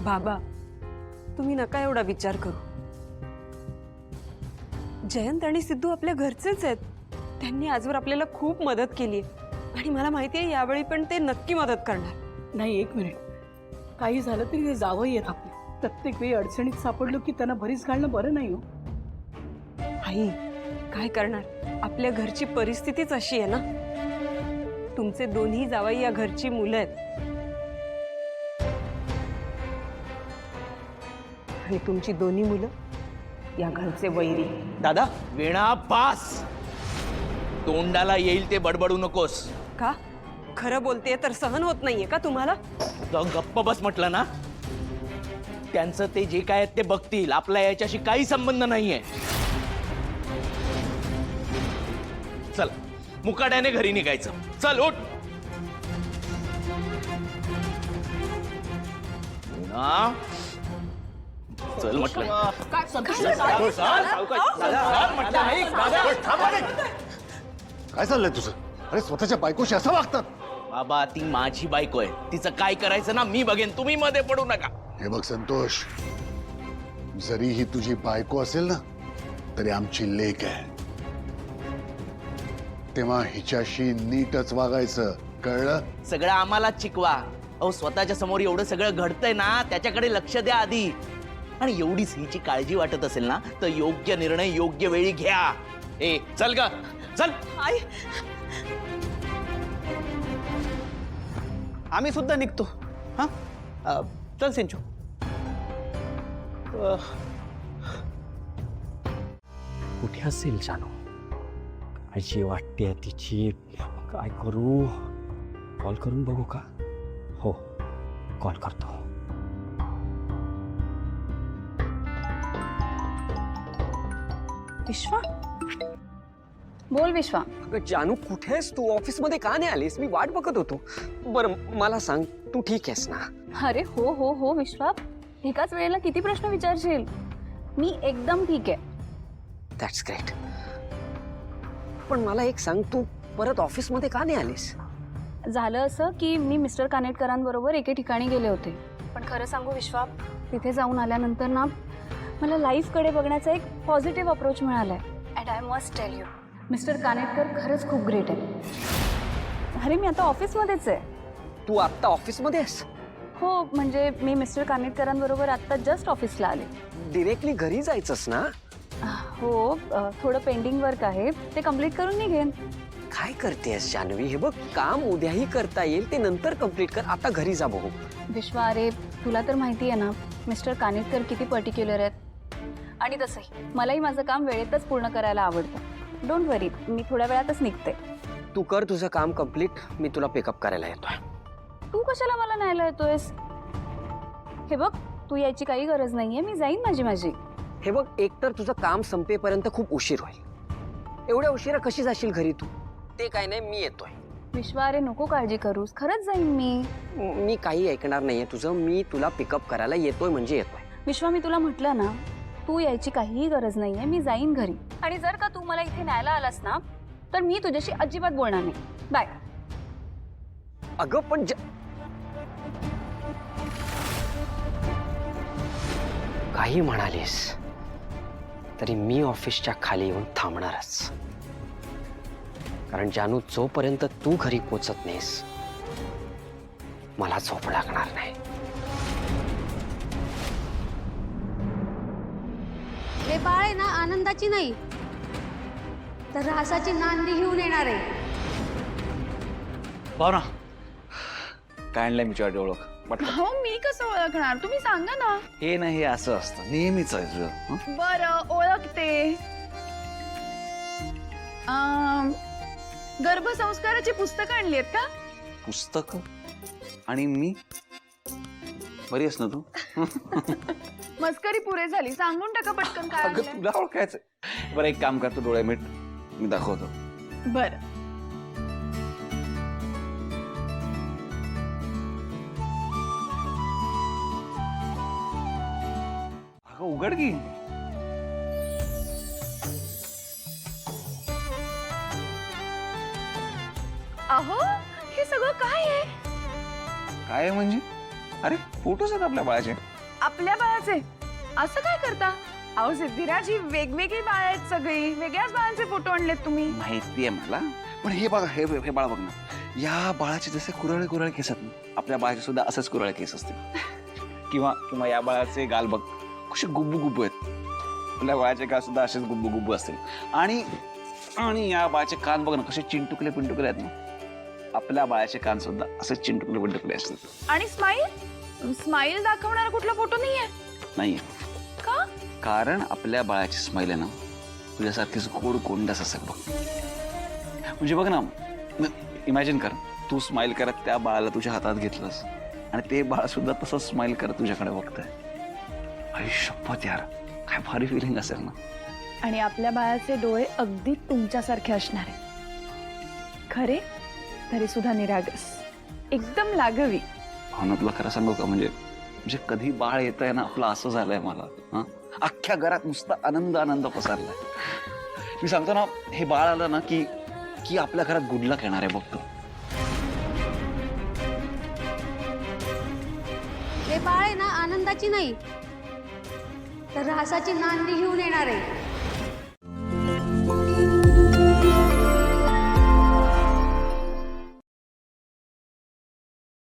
बाबा तुम्ही नका एवढा विचार करू. जयंत आणि सिद्धू आपल्या घरचेच आहेत. त्यांनी आजवर आपल्याला खूप मदत केली आणि मला माहिती आहे यावेळी पण ते नक्की मदत करणार. नाही, एक मिनिट. काही झालं तरी ते जावं येत आपलं. प्रत्येक वेळी अडचणीत सापडलो की त्यांना भरीस घालणं बरं नाही हो. आई काय करणार, आपल्या घरची परिस्थितीच अशी आहे ना. तुमचे दोन्ही जावई या घरची मुलं आहेत आणि तुमची दोन्ही मुलं या घरचे वैरी. दादा वेणा पास, तोंडाला येईल ते बडबडू नकोस. का खरं बोलतेय तर सहन होत नाहीये का तुम्हाला? गप्प बस म्हटलं ना. त्यांचं ते जे काय आहेत ते बघतील, आपला याच्याशी काही संबंध नाहीये. चल मुकाट्याने घरी निघायचं. चल उठ. वेणा चल म्हटलं. काय चाललंय तुझं? अरे स्वतःच्या बायकोशी असं वागतात? बाबा ती माझी बायको आहे, तिचं काय करायचं ना मी बघेन, तुम्ही मध्ये पडू नका. हे बघ संतोष, जरी ही तुझी बायको असेल ना तरी आमची लेक आहे. तेव्हा हिच्याशी नीटच वागायचं, कळलं? सगळं आम्हालाच शिकवा. अहो स्वतःच्या समोर एवढं सगळं घडतंय ना, त्याच्याकडे लक्ष द्या आधी. आणि एवढीच हिची काळजी वाटत असेल ना तर योग्य निर्णय योग्य वेळी घ्या. ए चल ग चल. आई आम्ही सुद्धा निघतो. हा चल सिंचू. कुठे असेल जानू? काळजी वाटते तिची. काय करू? कॉल करून बघू का? हो कॉल करतो. विश्वा, बोल विश्वा. अगं जानू कुठे आहेस तू? ऑफिस मध्ये का नाही आलीस? मी वाट बघत होतो. बरं मला सांग, तू ठीक आहेस ना? अरे हो हो हो विश्वा, एकाच वेळेला किती प्रश्न विचारशील? मी एकदम ठीक आहे. That's great. पण मला एक सांग, तू परत ऑफिस मध्ये का नाही आलीस? झालं असं की मी मिस्टर कानेटकरांबरोबर एके ठिकाणी गेले होते. पण खरं सांगू विश्वा, तिथे जाऊन आल्यानंतर ना मला लाईफकडे बघण्याचा एक पॉझिटिव्ह अप्रोच मिळाला आहे. And I must tell you, mister Kanetkar खरंच खूप ग्रेट आहे. अरे मी आता ऑफिसमध्येच आहे. तू आत्ता ऑफिस मध्ये आहेस? हो, म्हणजे मी मिस्टर कानेटकरांबरोबर आत्ता जस्ट ऑफिसला आले. डिरेक्टली घरी जायचंस ना? हो, थोडं पेंडिंग वर्क आहे, ते कम्प्लीट करून निघेन. काय करतेस जानवी? हे बघ, काम उद्याही करता येईल, ते नंतर कंप्लीट कर. आता घरी जा बघू. विश्वा, अरे तुला तर माहिती आहे ना मिस्टर कानेटकर किती पर्टिक्युलर आहेत. आणि तसंही मलाही माझं काम वेळेतच पूर्ण करायला आवडतं. डोंट वरी, मी थोड्या वेळातच निघते. तू कर तुझं काम कंप्लीट, मी तुला पिकअप करायला येतोय. तू कशाला मला न्यायला येतोयस? हे बघ, तू यायची काही गरज नाहीये, मी जाईन माझी. हे बघ, एकतर तुझं काम संपेपर्यंत खूप उशीर होईल. एवढ्या उशिरा कशी जाशील घरी तू? ते काय नाही, मी येतोय. विश्वा, अरे नको काळजी करूस, खरंच जाईन मी. मी काही ऐकणार नाहीये तुझं. मी तुला पिकअप करायला येतोय म्हणजे येतोय. विश्वा, मी तुला म्हटलं ना, तू यायची काहीही गरज नाहीये, मी जाईन घरी. आणि जर का तू मला इथे न्यायला आलास ना तर मी तुझ्याशी अजिबात बोलणार नाही. बाय. अगं पण काही म्हणालीस तरी मी ऑफिसच्या खाली येऊन थांबणारच. कारण जानू, जोपर्यंत तू घरी पोचत नाहीस मला झोप लागणार नाही. हे बाळ आहे ना आनंदाची नाही तर ऱ्हासाची नांदी घेऊन येणार आहे. पाहू ना काय आणलंय मी तुझ्या ओळख. हो, मी कसं ओळखणार? तुम्ही सांगा ना. हे नाही, हे असं असतं नेहमीच आहे तुझं. बरं, ओळखते. गर्भसंस्काराची पुस्तकं आणली आहेत का? पुस्तक? आणि मी बरी आहेस ना तू? मस्करी पुरे झाली, सांगून टाका पटकन काय अगं आणलंय. तुला ओळखायचं. बरं एक काम कर, तू डोळे मीट, मी दाखवतो. बरं. अगं उघड की. अहो, हे सगळं काय आहे? काय आहे म्हणजे? अरे फोटोज आहेत आपल्या बाळाचे. आपल्या बाळाचे असं काय करता? अहो सिद्धिराज, ही वेगवेगळी बाळ आहेत, सगळी वेगळ्याच बाळांचे फोटो आणलेत तुम्ही. माहितीये मला, पण हे बघा, हे बाळ बघ ना, या बाळाचे जसे कुरळे कुरळे केस आहेत ना, आपल्या बाळाचे सुद्धा असेच कुरळे केस असतील. किंवा या बाळाचे गाल बघ, कसे गुब्बू गुब्बू आहेत. आपल्या बाळाचे गाल सुद्धा असेच गुब्बू गुब्बू असतील. आणि या बाळाचे कान बघ ना, कसे चिंटुकले पिंटुकले आहेत ना. आपल्या बाळाचे कान सुद्धा असेच चिंटुकले पिंटुकले असतात. आणि स्माईल दाखवणारा कुठला फोटो नाहीये का? कारण आपल्या बाळाची स्माईल आहे ना, तुझ्यासारखीच गोड कोंडास असेल बघ. म्हणजे बघ ना, इमॅजिन कर, तू स्माईल करत त्या बाळाला तुझ्या हातात घेतलंस आणि ते बाळ सुद्धा तसंच स्माईल करत तुझ्याकडे बघतंय. आई शपथ यार, काय भारी फिलिंग असेल ना. आणि आपल्या बाळाचे डोळे अगदी तुमच्यासारखे असणार आहे, खरे तरी सुद्धा निरागस, एकदम लागवी. भावना, तुला खरं सांगू का, म्हणजे कधी बाळ येत आहे ना आपलं, असं झालंय मला. हा, अख्ख्या घरात नुसता आनंद पसरलाय. मी सांगतो ना, हे बाळ आलं ना की आपल्या घरात गुड लक येणार आहे बघतो. हे बाळ आहे ना आनंदाची नाही तर ऱ्हासाची नांदी घेऊन येणार आहे.